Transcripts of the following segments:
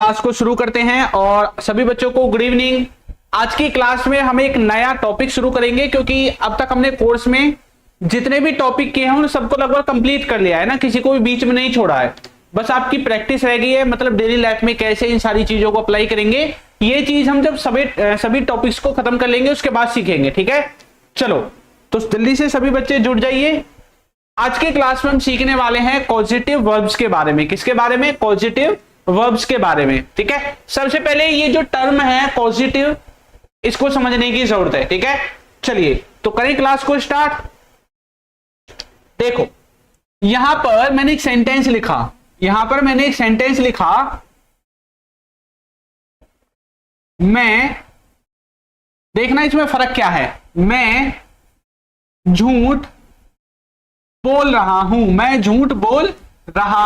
Class को शुरू करते हैं और सभी बच्चों को गुड इवनिंग। आज की क्लास में हम एक नया टॉपिक शुरू करेंगे क्योंकि अब तक हमने कोर्स में जितने भी टॉपिक किए हैं उन सबको लगभग कंप्लीट कर लिया है ना, किसी को भी बीच में नहीं छोड़ा है। बस आपकी प्रैक्टिस रह गई है, मतलब डेली लाइफ में कैसे इन सारी चीजों को अप्लाई करेंगे। ये चीज हम जब सभी टॉपिक्स को खत्म कर लेंगे उसके बाद सीखेंगे, ठीक है। चलो तो जल्दी से सभी बच्चे जुड़ जाइए। आज के क्लास में हम सीखने वाले हैं पॉजिटिव वर्ब्स के बारे में। किसके बारे में? पॉजिटिव वर्ब्स के बारे में, ठीक है। सबसे पहले ये जो टर्म है पॉजिटिव, इसको समझने की जरूरत है, ठीक है। चलिए तो करें क्लास को स्टार्ट। देखो यहां पर मैंने एक सेंटेंस लिखा, मैं, देखना इसमें फर्क क्या है। मैं झूठ बोल रहा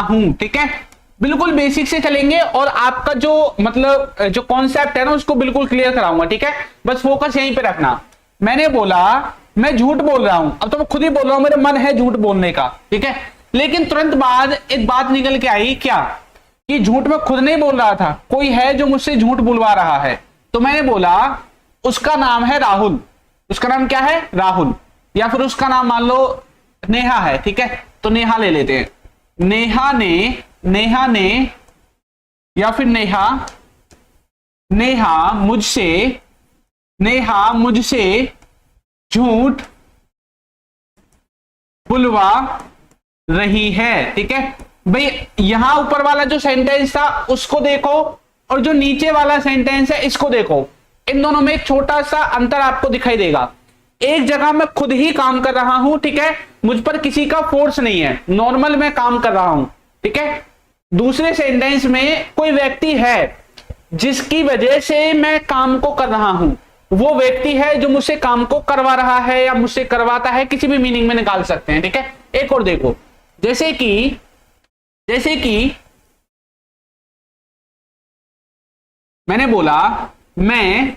हूं, ठीक है। बिल्कुल बेसिक से चलेंगे और आपका जो मतलब जो कॉन्सेप्ट है ना उसको बिल्कुल क्लियर कराऊंगा, ठीक है। बस फोकस यहीं पे रखना। मैंने बोला मैं झूठ बोल रहा हूं, अब तो मैं खुद ही बोल रहा हूं, मेरा मन है झूठ बोलने का, ठीक है। लेकिन तुरंत बाद एक बात निकल के आई, क्या कि झूठ मैं खुद नहीं बोल रहा था, कोई है जो मुझसे झूठ बुलवा रहा है। तो मैंने बोला उसका नाम है राहुल। उसका नाम क्या है? राहुल। या फिर उसका नाम मान लो नेहा है, ठीक है। तो नेहा ले लेते हैं। नेहा ने या फिर नेहा मुझसे झूठ बुलवा रही है, ठीक है भाई। यहां ऊपर वाला जो सेंटेंस था उसको देखो और जो नीचे वाला सेंटेंस है इसको देखो। इन दोनों में एक छोटा सा अंतर आपको दिखाई देगा। एक जगह मैं खुद ही काम कर रहा हूं, ठीक है, मुझ पर किसी का फोर्स नहीं है, नॉर्मल मैं काम कर रहा हूं, ठीक है। दूसरे सेंटेंस में कोई व्यक्ति है जिसकी वजह से मैं काम को कर रहा हूं, वो व्यक्ति है जो मुझसे काम को करवा रहा है या मुझसे करवाता है, किसी भी मीनिंग में निकाल सकते हैं, ठीक है। एक और देखो, जैसे कि मैंने बोला मैं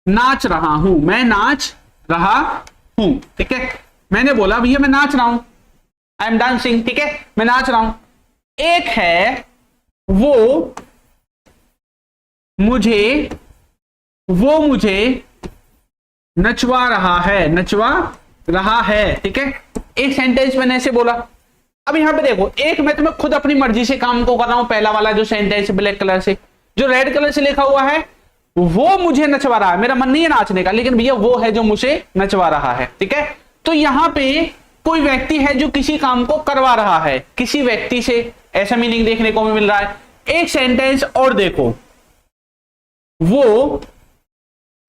नाच रहा हूं, ठीक है। मैंने बोला भैया मैं नाच रहा हूं, आई एम डांसिंग, ठीक है, मैं नाच रहा हूं। एक है वो मुझे नचवा रहा है, ठीक है। एक सेंटेंस मैंने ऐसे बोला। अब यहां पे देखो, एक मैं तुम्हें खुद अपनी मर्जी से काम को कर रहा हूं, पहला वाला जो सेंटेंस ब्लैक कलर से, जो रेड कलर से लिखा हुआ है वो मुझे नचवा रहा है, मेरा मन नहीं है नाचने का, लेकिन भैया वो है जो मुझे नचवा रहा है, ठीक है। तो यहां पे कोई व्यक्ति है जो किसी काम को करवा रहा है किसी व्यक्ति से, ऐसा मीनिंग देखने को मिल रहा है। एक सेंटेंस और देखो, वो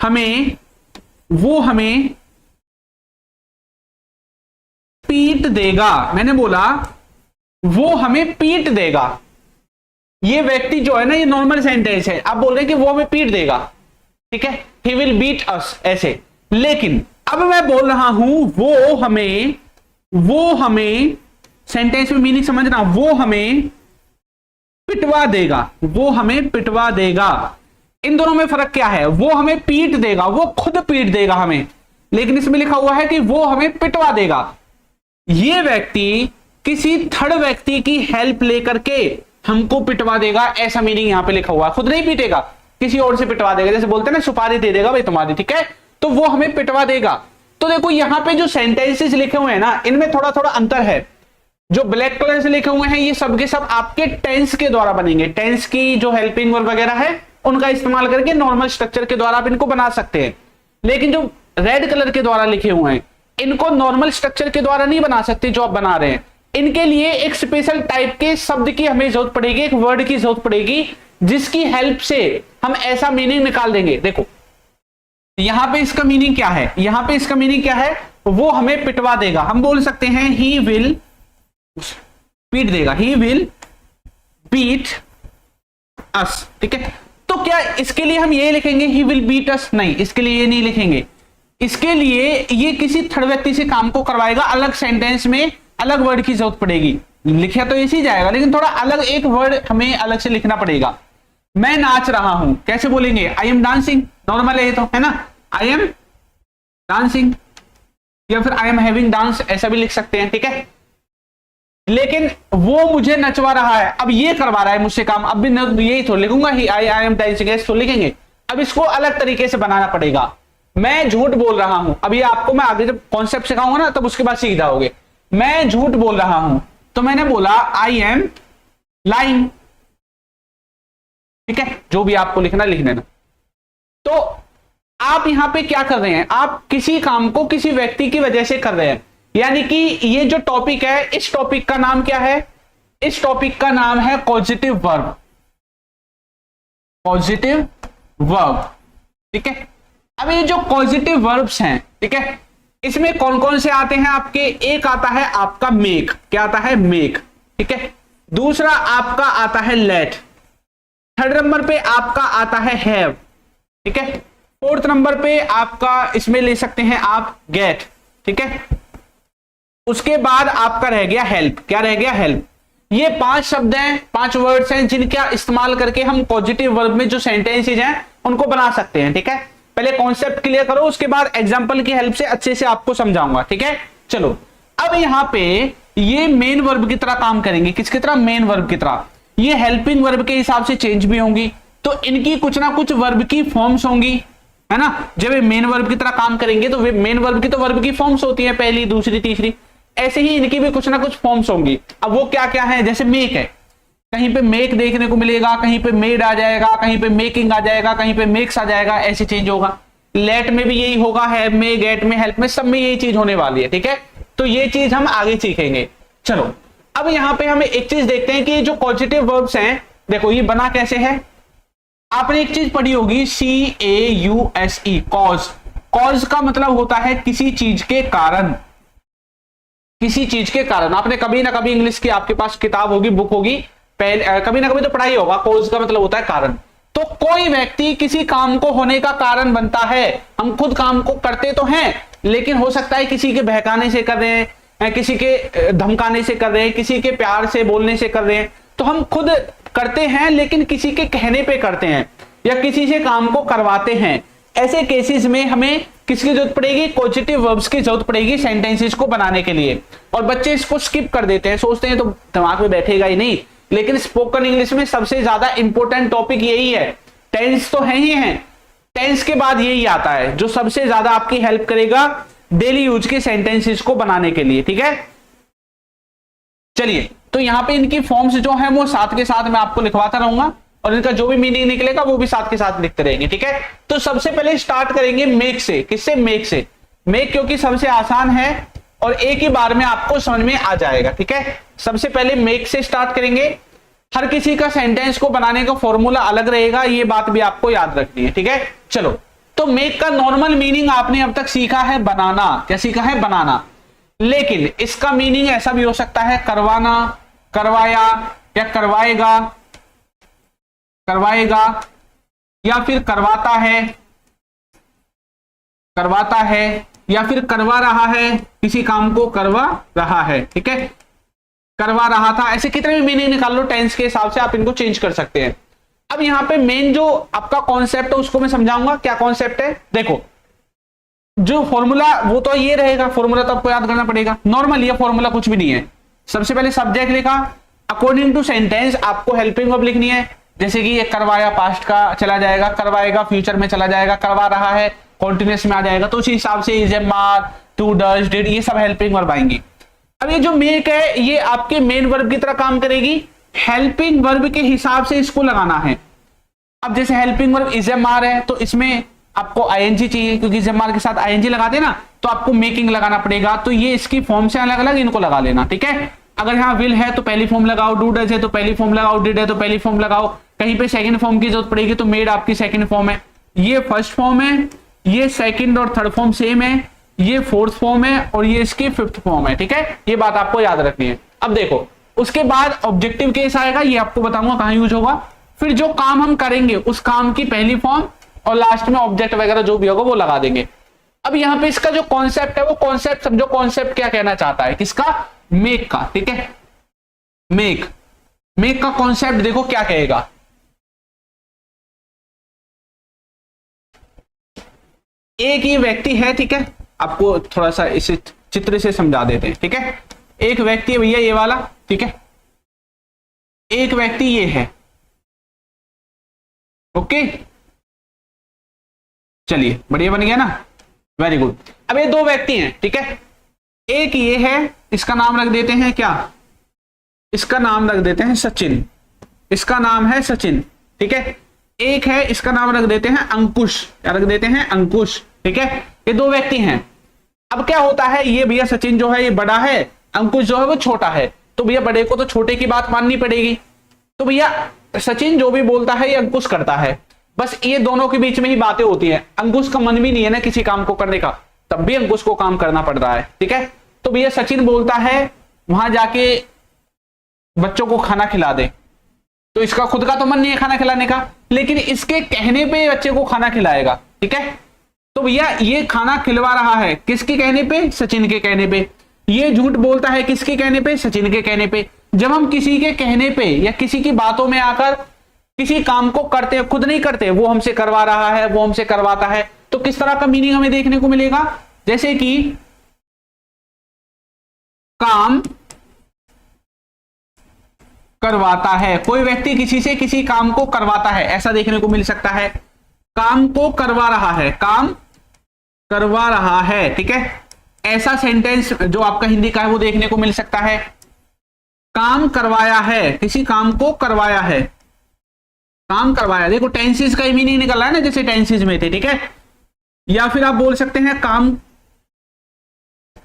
हमें पीट देगा। मैंने बोला वो हमें पीट देगा। ये व्यक्ति जो है ना, ये नॉर्मल सेंटेंस है, आप बोल रहे हैं कि वो हमें पीट देगा, ठीक है, ही विल बीट अस, ऐसे। लेकिन अब मैं बोल रहा हूं वो हमें सेंटेंस में मीनिंग समझना, वो हमें पिटवा देगा। इन दोनों में फर्क क्या है? वो हमें पीट देगा, वो खुद पीट देगा हमें, लेकिन इसमें लिखा हुआ है कि वो हमें पिटवा देगा। ये व्यक्ति किसी थर्ड व्यक्ति की हेल्प लेकर के हमको पिटवा देगा, ऐसा मीनिंग यहां पे लिखा हुआ है। खुद नहीं पीटेगा, किसी और से पिटवा देगा, जैसे बोलते हैं ना सुपारी दे देगा भाई तुम्हारी, ठीक है। तो वो हमें पिटवा देगा। तो देखो यहां पे जो सेंटेंसेस लिखे हुए हैं ना, इनमें थोड़ा थोड़ा अंतर है। जो ब्लैक कलर से लिखे हुए हैं ये सब के सब आपके टेंस के द्वारा बनेंगे। टेंस की जो हेल्पिंग वर्ब वगैरह है उनका इस्तेमाल करके नॉर्मल स्ट्रक्चर के द्वारा आप इनको बना सकते हैं। लेकिन जो रेड कलर के द्वारा लिखे हुए हैं इनको नॉर्मल स्ट्रक्चर के द्वारा नहीं बना सकते जो आप बना रहे हैं। इनके लिए एक स्पेशल टाइप के शब्द की हमें जरूरत पड़ेगी, एक वर्ड की जरूरत पड़ेगी, जिसकी हेल्प से हम ऐसा मीनिंग निकाल देंगे। देखो यहां पे इसका मीनिंग क्या है? वो हमें पिटवा देगा। हम बोल सकते हैं ही विल पीट देगा, ही विल बीट अस, ठीक है। तो क्या इसके लिए हम ये लिखेंगे ही विल बीट अस? नहीं, इसके लिए ये नहीं लिखेंगे। इसके लिए ये किसी थर्ड व्यक्ति से काम को करवाएगा, अलग सेंटेंस में अलग वर्ड की जरूरत पड़ेगी। लिखा तो ऐसे ही जाएगा, लेकिन थोड़ा अलग एक वर्ड हमें अलग से लिखना पड़ेगा। मैं नाच रहा हूं, कैसे बोलेंगे? आई एम डांसिंग, नॉर्मल है तो, है ना, आई एम डांसिंग, या फिर आई एम हैविंग डांस, ऐसा भी लिख सकते हैं, ठीक है। लेकिन वो मुझे नचवा रहा है, अब ये करवा रहा है मुझसे काम, अब भी यही तो लिखूंगा ही आई एम डांसिंग, तो लिखेंगे। अब इसको अलग तरीके से बनाना पड़ेगा। मैं झूठ बोल रहा हूं, अब ये आपको मैं आगे जब कॉन्सेप्ट सिखाऊंगा ना तब उसके बाद सीख जाओगे। मैं झूठ बोल रहा हूं, तो मैंने बोला आई एम लाइंग, ठीक है, जो भी आपको लिखना लिख देना। तो आप यहां पे क्या कर रहे हैं, आप किसी काम को किसी व्यक्ति की वजह से कर रहे हैं, यानी कि ये जो टॉपिक है, इस टॉपिक का नाम क्या है, इस टॉपिक का नाम है पॉजिटिव वर्ब, पॉजिटिव वर्ब, ठीक है। अब ये जो पॉजिटिव वर्ब्स हैं, ठीक है, इसमें कौन कौन से आते हैं आपके, एक आता है आपका मेक, क्या आता है मेक, ठीक है। दूसरा आपका आता है लेट, थर्ड नंबर पे आपका आता है हैव, ठीक है। फोर्थ नंबर पे आपका इसमें ले सकते हैं आप गेट, ठीक है। उसके बाद आपका रह गया हेल्प, क्या रह गया हेल्प। ये 5 शब्द हैं, 5 वर्ड्स हैं जिनका इस्तेमाल करके हम पॉजिटिव वर्ब में जो सेंटेंसेज हैं उनको बना सकते हैं, ठीक है। पहले कॉन्सेप्ट क्लियर करो, उसके बाद एग्जांपल की हेल्प से अच्छे से आपको समझाऊंगा, ठीक है। चलो अब यहां पे ये मेन वर्ब की तरह काम करेंगे, किसकी तरह, मेन वर्ब की तरह। ये हेल्पिंग वर्ब के हिसाब से चेंज भी होंगी, तो इनकी कुछ ना कुछ वर्ब की फॉर्म्स होंगी, है ना। जब ये मेन वर्ब की तरह काम करेंगे तो मेन वर्ब की तो वर्ब की फॉर्म्स होती है, पहली, दूसरी, तीसरी, ऐसे ही इनकी भी कुछ ना कुछ फॉर्म्स होंगी। अब वो क्या क्या है, जैसे मेक है, कहीं पे मेक देखने को मिलेगा, कहीं पे मेड आ जाएगा, कहीं पे मेकिंग आ जाएगा, कहीं पे मेक्स आ जाएगा, ऐसे चेंज होगा। लेट में भी यही होगा, हैव में, गेट में, हेल्प में, सब में यही चीज होने वाली है, ठीक है। तो ये चीज हम आगे सीखेंगे। चलो अब यहां पे हमें एक चीज देखते हैं कि ये जो पॉजिटिव वर्ब्स हैं, देखो ये बना कैसे है। आपने एक चीज पढ़ी होगी CAUSE, कॉज। कॉज का मतलब होता है किसी चीज के कारण, किसी चीज के कारण। आपने कभी ना कभी इंग्लिश की आपके पास किताब होगी, बुक होगी, पहले कभी ना कभी तो पढ़ाई होगा। कॉज का मतलब होता है कारण। तो कोई व्यक्ति किसी काम को होने का कारण बनता है। हम खुद काम को करते तो हैं, लेकिन हो सकता है किसी के बहकाने से कर रहे हैं, किसी के धमकाने से कर रहे हैं, किसी के प्यार से बोलने से कर रहे हैं। तो हम खुद करते हैं लेकिन किसी के कहने पे करते हैं, या किसी से काम को करवाते हैं। ऐसे केसेस में हमें किसकी जरूरत पड़ेगी, पॉजिटिव वर्ब्स की जरूरत पड़ेगी सेंटेंसेस को बनाने के लिए। और बच्चे इसको स्किप कर देते हैं, सोचते हैं तो दिमाग में बैठेगा ही नहीं। लेकिन स्पोकन इंग्लिश में सबसे ज्यादा इंपॉर्टेंट टॉपिक यही है। टेंस तो है ही है, टेंस के बाद यही आता है जो सबसे ज्यादा आपकी हेल्प करेगा डेली यूज के सेंटेंसेस को बनाने के लिए, ठीक है। चलिए, तो यहां पे इनकी फॉर्म्स जो है वो साथ के साथ मैं आपको लिखवाता रहूंगा, और इनका जो भी मीनिंग निकलेगा वो भी साथ के साथ लिखते रहेंगे, ठीक है। तो सबसे पहले स्टार्ट करेंगे मेक से। किससे, मेक से। मेक क्योंकि सबसे आसान है और एक ही बार में आपको समझ में आ जाएगा, ठीक है। सबसे पहले मेक से स्टार्ट करेंगे। हर किसी का सेंटेंस को बनाने का फॉर्मूला अलग रहेगा, ये बात भी आपको याद रखनी है, ठीक है। चलो, तो मेक का नॉर्मल मीनिंग आपने अब तक सीखा है बनाना। क्या सीखा है, बनाना। लेकिन इसका मीनिंग ऐसा भी हो सकता है करवाना, करवाया, या करवाएगा, करवाएगा, या फिर करवाता है, करवाता है, या फिर करवा रहा है, किसी काम को करवा रहा है, ठीक है। करवा रहा था, ऐसे कितने भी मीनिंग निकाल लो, टेंस के हिसाब से आप इनको चेंज कर सकते हैं। अब यहां पे मेन जो आपका कॉन्सेप्ट है उसको मैं समझाऊंगा। क्या कॉन्सेप्ट है, देखो जो फॉर्मूला वो तो ये रहेगा, फॉर्मूला तो आपको याद करना पड़ेगा। नॉर्मल ये फॉर्मूला कुछ भी नहीं है। सबसे पहले सब्जेक्ट लिखा, अकॉर्डिंग टू सेंटेंस आपको हेल्पिंग वर्ब लिखनी है। जैसे कि ये करवाया पास्ट का चला जाएगा, करवाएगा फ्यूचर में चला जाएगा, करवा रहा है कॉन्टिन्यूअस में आ जाएगा। तो उसी हिसाब से इज, मार, टू, डज, डिड, ये सब हेल्पिंग वर्ब आएंगी। अब ये जो मेक है ये आपके मेन वर्ब की तरह काम करेगी, हेल्पिंग वर्ब के हिसाब से इसको लगाना है। अब जैसे हेल्पिंग वर्ब इज, मार है तो इसमें आपको आईएनजी चाहिए, क्योंकि इज, मार के साथ आईएनजी लगाते ना, तो आपको मेकिंग लगाना पड़ेगा। तो ये इसकी फॉर्म से अलग अलग, इनको लगा लेना, ठीक है। अगर यहाँ विल है तो पहली फॉर्म लगाओ, डू डज है तो पहली फॉर्म लगाओ, डिड है तो पहली फॉर्म लगाओ। कहीं पे सेकंड फॉर्म की जरूरत पड़ेगी तो मेड आपकी सेकंड फॉर्म है, ये फर्स्ट फॉर्म है, ये सेकंड और थर्ड फॉर्म सेम है, ये फोर्थ फॉर्म है, और ये इसकी फिफ्थ फॉर्म है, ठीक है। ये बात आपको याद रखनी है। अब देखो उसके बाद ऑब्जेक्टिव केस आएगा, ये आपको बताऊंगा कहां यूज होगा। फिर जो काम हम करेंगे उस काम की पहली फॉर्म और लास्ट में ऑब्जेक्ट वगैरह जो भी होगा वो लगा देंगे। अब यहां पे इसका जो कॉन्सेप्ट है वो कॉन्सेप्ट समझो, कॉन्सेप्ट क्या कहना चाहता है, किसका, मेक का, ठीक है। मेक, मेक का कॉन्सेप्ट देखो क्या कहेगा। एक ये व्यक्ति है, ठीक है। आपको थोड़ा सा इसे चित्र से समझा देते हैं, ठीक है। एक व्यक्ति है भैया ये वाला, ठीक है, एक व्यक्ति ये है, ओके, चलिए बढ़िया बन गया ना, वेरी गुड। अब ये दो व्यक्ति हैं, ठीक है, एक ये है, इसका नाम रख देते हैं क्या, इसका नाम रख देते हैं सचिन, इसका नाम है सचिन, ठीक है। एक है, इसका नाम रख देते हैं अंकुश, क्या रख देते हैं, अंकुश, ठीक है। ये दो व्यक्ति हैं। अब क्या होता है, ये भैया सचिन जो है ये बड़ा है, अंकुश जो है वो छोटा है, तो भैया बड़े को तो छोटे की बात माननी पड़ेगी। तो भैया सचिन जो भी बोलता है ये अंकुश करता है, बस ये दोनों के बीच में ही बातें होती हैं। अंकुश का मन भी नहीं है ना किसी काम को करने का, तब भी अंकुश को काम करना पड़ रहा है, ठीक है। तो भैया सचिन बोलता है वहां जाके बच्चों को खाना खिला दे, तो इसका खुद का तो मन नहीं है खाना खिलाने का, लेकिन इसके कहने पे बच्चे को खाना खिलाएगा, ठीक है। तो भैया ये खाना खिलवा रहा है किसके कहने पे, सचिन के कहने पे। ये झूठ बोलता है किसके कहने पे, सचिन के कहने पे। जब हम किसी के कहने पे या किसी की बातों में आकर किसी काम को करते हैं, खुद नहीं करते, वो हमसे करवा रहा है, वो हमसे करवाता है, तो किस तरह का मीनिंग हमें देखने को मिलेगा, जैसे कि काम करवाता है, कोई व्यक्ति किसी से किसी काम को करवाता है, ऐसा देखने को मिल सकता है। काम को करवा रहा है, काम करवा रहा है, ठीक है, ऐसा सेंटेंस जो आपका हिंदी का है वो देखने को मिल सकता है। काम करवाया है, किसी काम को करवाया है, काम करवाया, देखो टेंसेस का ही मीनिंग निकल रहा है ना, जैसे टेंसेस में थे, ठीक है। या फिर आप बोल सकते हैं काम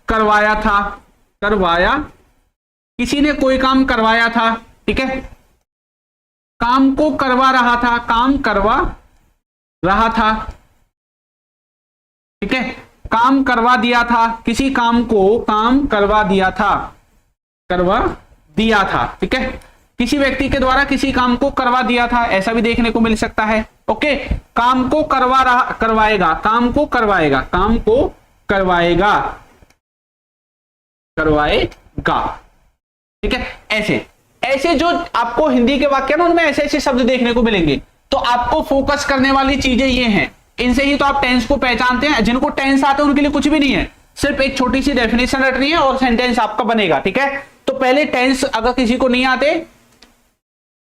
करवाया था, करवाया, किसी ने कोई काम करवाया था, ठीक है। काम को करवा रहा था, काम करवा रहा था, ठीक है। काम करवा दिया था, किसी काम को काम करवा दिया था, करवा दिया था, ठीक है। किसी व्यक्ति के द्वारा किसी काम को करवा दिया था, ऐसा भी देखने को मिल सकता है, ओके। काम को करवा रहा, करवाएगा, काम को करवाएगा, काम को करवाएगा, करवाएगा, ठीक है। ऐसे ऐसे जो आपको हिंदी के वाक्य ना उनमें ऐसे ऐसे शब्द देखने को मिलेंगे, तो आपको फोकस करने वाली चीजें ये हैं, इनसे ही तो आप टेंस को पहचानते हैं। जिनको टेंस आते हैं उनके लिए कुछ भी नहीं है, सिर्फ एक छोटी सी डेफिनेशन रटनी है और सेंटेंस आपका बनेगा, ठीक है। तो पहले टेंस अगर किसी को नहीं आते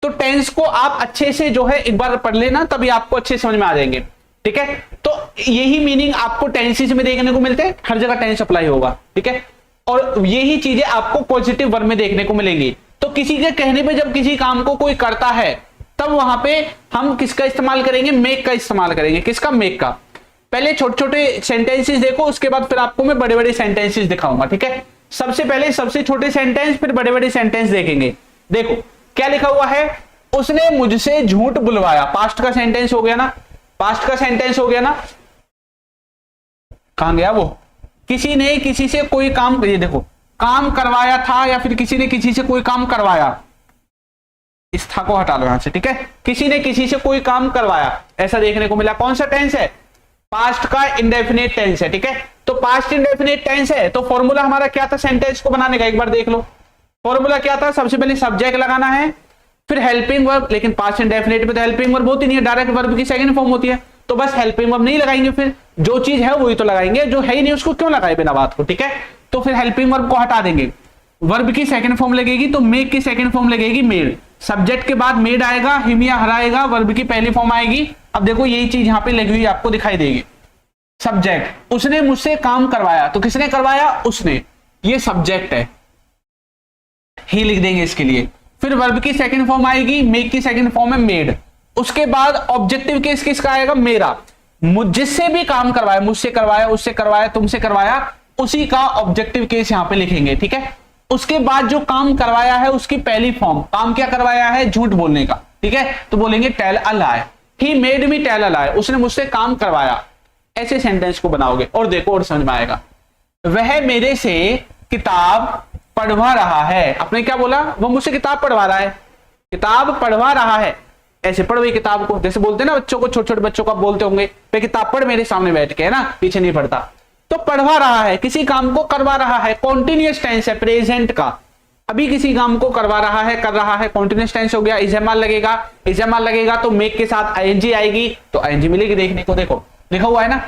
तो टेंस को आप अच्छे से जो है एक बार पढ़ लेना, तभी आपको अच्छे समझ में आ जाएंगे, ठीक है। तो यही मीनिंग आपको टेंसेस में देखने को मिलते हैं, हर जगह टेंस अप्लाई होगा, ठीक है। और यही चीजें आपको पॉजिटिव वर्ब में देखने को मिलेंगी। तो किसी के कहने पे जब किसी काम को कोई करता है तब वहां पे हम किसका इस्तेमाल करेंगे, मेक का इस्तेमाल करेंगे। किसका, मेक का। पहले छोटे छोटे सेंटेंसेस देखो, उसके बाद फिर आपको मैं बड़े बड़े सेंटेंसेस दिखाऊंगा, ठीक है। सबसे पहले सबसे छोटे सेंटेंस, फिर बड़े बड़े सेंटेंस देखेंगे। देखो क्या लिखा हुआ है, उसने मुझसे झूठ बुलवाया, पास्ट का सेंटेंस हो गया ना, पास्ट का सेंटेंस हो गया ना। कहां गया वो, किसी ने किसी से कोई काम, ये देखो काम करवाया था या फिर किसी ने किसी से कोई काम करवाया, इस था को हटा लो यहां से, ठीक है। किसी ने किसी से कोई काम करवाया, ऐसा देखने को मिला। कौन सा टेंस है, पास्ट का इंडेफिनिट टेंस है, ठीक है। तो पास्ट इंडेफिनिट टेंस है, तो फॉर्मूला हमारा क्या था सेंटेंस को बनाने का, एक बार देख लो। फॉर्मूला क्या था, सबसे पहले सब्जेक्ट लगाना है, फिर हेल्पिंग वर्ब, लेकिन पास्ट इंडेफिनिट में तो हेल्पिंग वर्ब होती नहीं है, डायरेक्ट वर्ब की सेकंड फॉर्म होती है, तो बस हेल्पिंग वर्ब नहीं लगाएंगे, फिर जो चीज है वही तो लगाएंगे, जो है ही नहीं उसको क्यों लगाए बिना बात को, ठीक है। तो फिर हेल्पिंग वर्ब को हटा देंगे, वर्ब की सेकंड फॉर्म लगेगी, तो मेक की सेकंड फॉर्म लगेगी मेड। सब्जेक्ट के बाद मेड आएगा, हिम या हर आएगा, वर्ब की पहली फॉर्म आएगी। अब देखो यही चीज यहां पे लगी हुई आपको दिखाई देगी। सब्जेक्ट, उसने मुझसे काम करवाया, तो किसने करवाया, उसने, ये सब्जेक्ट है, ही लिख देंगे इसके लिए। फिर वर्ब की सेकंड फॉर्म आएगी, मेक की सेकंड फॉर्म है मेड। उसके बाद ऑब्जेक्टिव केस किसका आएगा, मेरा, जिससे भी काम करवाया, मुझसे करवाया, उससे करवाया, तुमसे करवाया, उसी का ऑब्जेक्टिव केस यहां पे लिखेंगे, ठीक है। उसके बाद जो काम करवाया है उसकी पहली फॉर्म, काम क्या करवाया है, झूठ बोलने का, ठीक है, तो बोलेंगे tell a lie, he made me tell a lie, उसने मुझसे काम करवाया। ऐसे सेंटेंस को बनाओगे और देखो और समझ में आएगा। वह मेरे से किताब पढ़वा रहा है, आपने क्या बोला, वो मुझसे किताब पढ़वा रहा है, किताब पढ़वा रहा है, ऐसे पढ़ वही किताब को, जैसे बोलते हैं ना बच्चों को, छोटे छोटे बच्चों को बोलते होंगे पे किताब पढ़ मेरे सामने बैठ के, है ना, पीछे नहीं पढ़ता। तो पढ़वा रहा है, किसी काम को करवा रहा है, कॉन्टिन्यूअस टेंस है प्रेजेंट का, अभी किसी काम को करवा रहा है, कर रहा है, कॉन्टिन्यूअस टेंस हो गया। इज़ेमाल लगेगा, इज़ेमाल लगेगा तो मेक के साथ आईएनजी आएगी, तो आईएनजी मिलेगी देखने को। देखो लिखा हुआ है ना,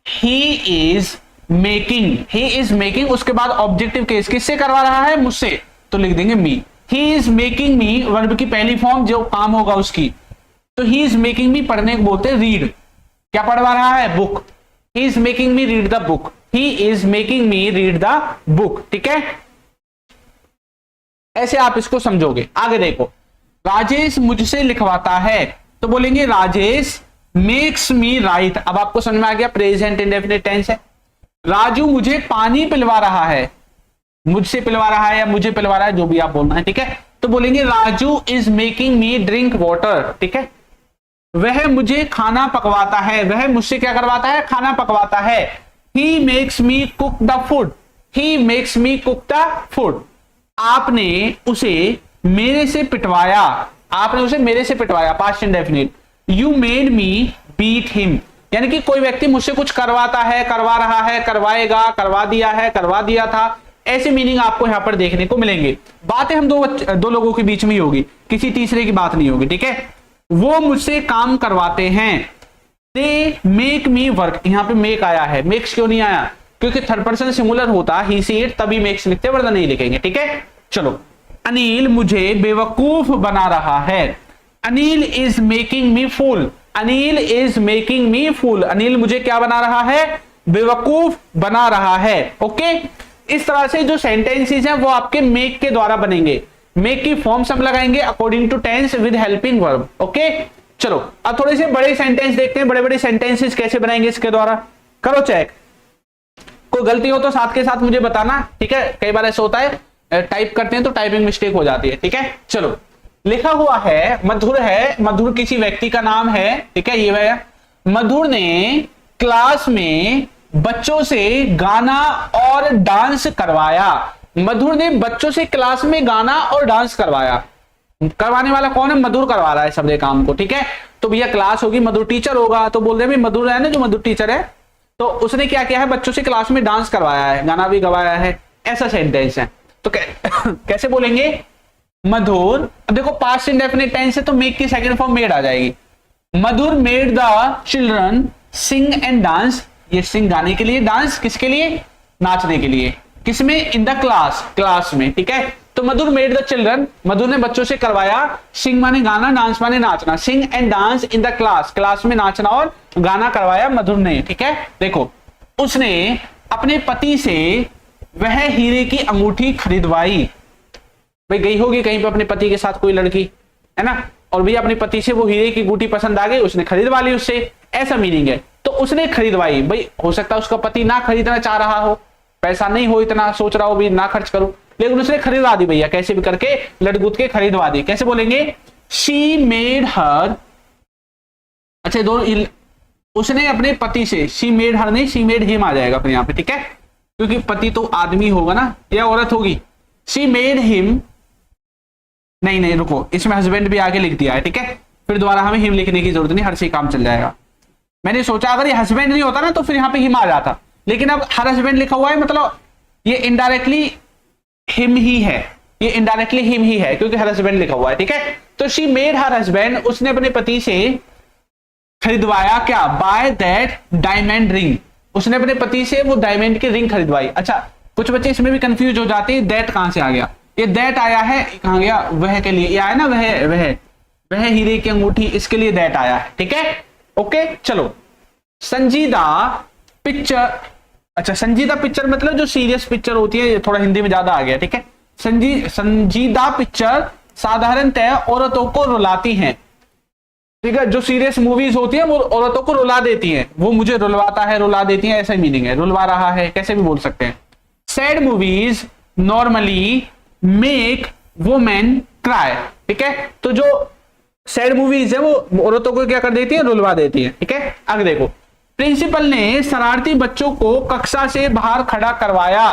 ही is making, he is making, उसके बाद ऑब्जेक्टिव केस किससे करवा रहा है, मुझसे, तो लिख देंगे me. He is making me verb की पहली फॉर्म जो काम होगा उसकी, तो ही इज मेकिंग मी पढ़ने को बोलते हैं रीड, क्या पढ़वा रहा है, book. He is making me read the book, he is making me read the book, ठीक है, ऐसे आप इसको समझोगे। आगे देखो, राजेश मुझसे लिखवाता है, तो बोलेंगे राजेश मेक्स मी राइट। अब आपको समझ में आ गया, प्रेजेंट इंडेफिनिट टेंस है। राजू मुझे पानी पिलवा रहा है, मुझसे पिलवा रहा है या मुझे पिलवा रहा है, जो भी आप बोलना है, ठीक है, तो बोलेंगे Raju is making me drink water, ठीक है। वह मुझे खाना पकवाता है, वह मुझसे क्या करवाता है, खाना पकवाता है। He makes me cook the food, he makes me cook the food. आपने उसे मेरे से पिटवाया, आपने उसे मेरे से पिटवाया, past indefinite. You made me beat him, यानी कि कोई व्यक्ति मुझसे कुछ करवाता है, करवा रहा है, करवाएगा, करवा दिया है, करवा दिया था, ऐसे मीनिंग आपको यहां पर देखने को मिलेंगे। बातें हम दो लोगों के बीच में ही होगी, किसी तीसरे की बात नहीं होगी, ठीक है। वो मुझसे काम करवाते हैं, दे मेक मी वर्क, यहां पे मेक आया है, मेक्स क्यों नहीं आया, क्योंकि थर्ड पर्सन सिंगुलर होता, ही सी इट, तभी मेक्स लिखते, वरना नहीं लिखेंगे, ठीक है। चलो, अनिल मुझे बेवकूफ बना रहा है, Anil is making me fool, Anil is making me fool, Anil मुझे क्या बना रहा है, बेवकूफ बना रहा है, ओके। इस तरह से जो सेंटेंसेस हैं वो आपके मेक के द्वारा बनेंगे, मेक की फॉर्म्स हम लगाएंगे according to tense with helping verb, okay. चलो, अब थोड़े से बड़े सेंटेंस देखते हैं, बड़े बड़े सेंटेंसेस कैसे बनाएंगे इसके द्वारा, करो चेक। कोई गलती हो तो साथ के साथ मुझे बताना, ठीक है, कई बार ऐसा होता है टाइप करते हैं तो टाइपिंग मिस्टेक हो जाती है, ठीक है। चलो, लिखा हुआ है मधुर है, मधुर किसी व्यक्ति का नाम है, ठीक है, ये है मधुर ने क्लास में बच्चों से गाना और डांस करवाया, मधुर ने बच्चों से क्लास में गाना और डांस करवाया। करवाने वाला कौन है, मधुर करवा रहा है सब ये काम को, ठीक है। तो भैया क्लास होगी, मधुर टीचर होगा, तो बोल रहे हैं मधुर है ना, जो मधुर टीचर है, तो उसने क्या किया है, बच्चों से क्लास में डांस करवाया है, गाना भी गवाया है, ऐसा सेंटेंस है। तो कैसे बोलेंगे, मधुर, अब देखो पास्ट इंडेफिनिट टेंस है तो मेक की सेकंड फॉर्म मेड आ जाएगी। Madhur made the children sing and dance, ये सिंग गाने के लिए, डांस किसके लिए, नाचने के लिए, किसमें, इन द क्लास, क्लास में, ठीक है। तो मधुर मेड द चिल्ड्रन, मधुर ने बच्चों से करवाया, सिंग माने गाना, डांस माने नाचना, सिंग and dance in the class, class में नाचना और गाना करवाया मधुर ने, ठीक है। देखो, उसने अपने पति से वह हीरे की अंगूठी खरीदवाई, भाई गई होगी कहीं पे अपने पति के साथ कोई लड़की, है ना, और भैया अपने पति से वो हीरे की अंगूठी पसंद आ गई, उसने खरीदवा ली उससे, ऐसा मीनिंग है। तो उसने खरीदवाई, भाई हो सकता है उसका पति ना खरीदना चाह रहा हो, पैसा नहीं हो, इतना सोच रहा हो भी ना खर्च करूं, लेकिन उसने खरीदवा दी भैया, कैसे भी करके लटगुट के खरीदवा दी। कैसे बोलेंगे, शी मेड हर, अच्छा दोनों, उसने अपने पति से, शी मेड हर नहीं, शी मेड हिम आ जाएगा फिर यहाँ पे, ठीक है, क्योंकि पति तो आदमी होगा ना या औरत होगी। शी मेड हिम, नहीं रुको, इसमें हस्बैंड भी आगे लिख दिया है, ठीक है, फिर दोबारा हमें हिम लिखने की जरूरत नहीं, हर से काम चल जाएगा। मैंने सोचा अगर ये हस्बैंड नहीं होता ना तो फिर यहाँ पे हिम आ जाता, लेकिन अब हर हस्बैंड लिखा हुआ है, मतलब ये इनडायरेक्टली हिम ही है, ये इनडायरेक्टली हिम ही है क्योंकि हर हस्बैंड लिखा हुआ है, ठीक है। तो शी मेड हर हस्बैंड, उसने अपने पति से खरीदवाया क्या, बाय दैट डायमंड रिंग, उसने अपने पति से वो डायमंड की रिंग खरीदवाई। अच्छा, कुछ बच्चे इसमें भी कंफ्यूज हो जाते हैं, दैट कहां से आ गया, ये दैट आया है, कहां गया, वह के लिए, ये आया ना, वह हीरे की अंगूठी, इसके लिए दैट आया है, ठीक है, ओके। चलो, संजीदा पिक्चर, अच्छा संजीदा पिक्चर मतलब जो सीरियस पिक्चर होती है, ये थोड़ा हिंदी में ज्यादा आ गया, ठीक है। संजीदा पिक्चर साधारणतः औरतों को रुलाती हैं, ठीक है, जो सीरियस मूवीज होती है वो औरतों को रुला देती हैं, वो मुझे रुलवाता है, रुला देती हैं, ऐसा मीनिंग है, रुलवा रहा है, कैसे भी बोल सकते हैं। Sad movies normally make women cry, ठीक है, तो जो सैड मूवीज है वो औरतों को क्या कर देती है, रुलवा देती है, ठीक है। आगे देखो, प्रिंसिपल ने शरारती बच्चों को कक्षा से बाहर खड़ा करवाया,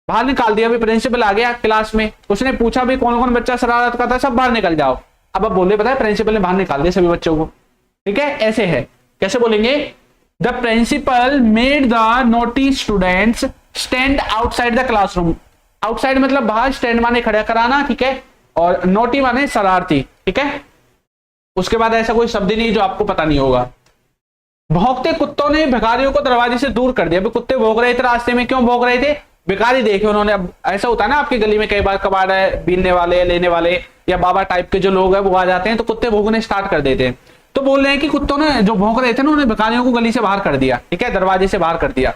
बाहर निकाल दिया, प्रिंसिपल आ गया क्लास में, उसने पूछा भी कौन कौन बच्चा शरारत करता है, सब बाहर निकल जाओ। अब बोले पता है, प्रिंसिपल ने बाहर निकाल दिया सभी बच्चों को, ठीक है, ऐसे है। कैसे बोलेंगे, the principal made the naughty students stand outside the classroom, outside मतलब बाहर, स्टैंड माने खड़ा कराना, ठीक है, और नोटी माने शरारती, ठीक है। उसके बाद ऐसा कोई शब्द नहीं जो आपको पता नहीं होगा, भौंकते कुत्तों ने भिखारियों को दरवाजे से दूर कर दिया। अभी कुत्ते भौंक रहे थे रास्ते में, क्यों भौंक रहे थे? भिखारी देखे उन्होंने। अब ऐसा होता है ना आपकी गली में कई बार कबाड़ है, बीनने वाले लेने वाले या बाबा टाइप के जो लोग हैं वो आ जाते हैं तो कुत्ते भौंकने स्टार्ट कर देते हैं। तो बोल रहे हैं कि कुत्तों ने जो भौंक रहे थे ना उन्होंने भिखारियों को गली से बाहर कर दिया, ठीक है, दरवाजे से बाहर कर दिया।